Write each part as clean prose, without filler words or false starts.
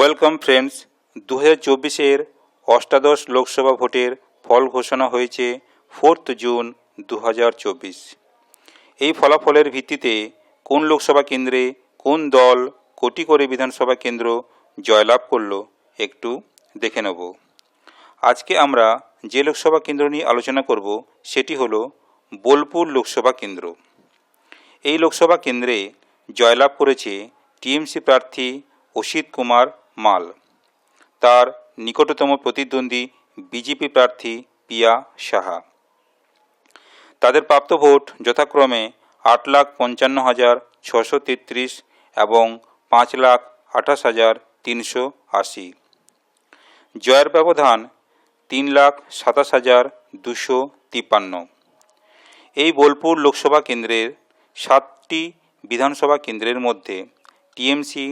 Welcome friends, 2024-এর অষ্টাদশ লোকসভা ভোটের ফল ঘোষণা হয়েছে 4 জুন 2024। এই ফলাফলের ভিত্তিতে কোন লোকসভা কেন্দ্রে কোন দল কোটি করে বিধানসভা কেন্দ্র জয়লাভ করলো একটু দেখে নেব। আজকে আমরা যে লোকসভা কেন্দ্র নিয়ে আলোচনা করব সেটি হলো বোলপুর লোকসভা কেন্দ্র। এই লোকসভা কেন্দ্রে জয়লাভ করেছে টিএমসি প্রার্থী অসিত কুমার মাল। তার নিকটতম প্রতিদ্বন্দ্বী বিজেপি প্রার্থী পিয়া সাহা। তাদের প্রাপ্ত ভোট যথাক্রমে 8,55,633 এবং 5,28,380। জয়ের ব্যবধান 3,27,253। এই বোলপুর লোকসভা কেন্দ্রের 7টি বিধানসভা কেন্দ্রের মধ্যে টিএমসি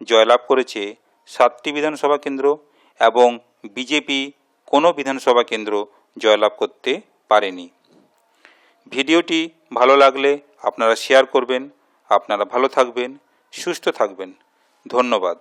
জয়লাভ করেছে 7টি বিধানসভা কেন্দ্র এবং বিজেপি কোনো বিধানসভা কেন্দ্র জয়লাভ করতে পারেনি। ভিডিওটি ভালো লাগলে আপনারা শেয়ার করবেন। আপনারা ভালো থাকবেন, সুস্থ থাকবেন। ধন্যবাদ।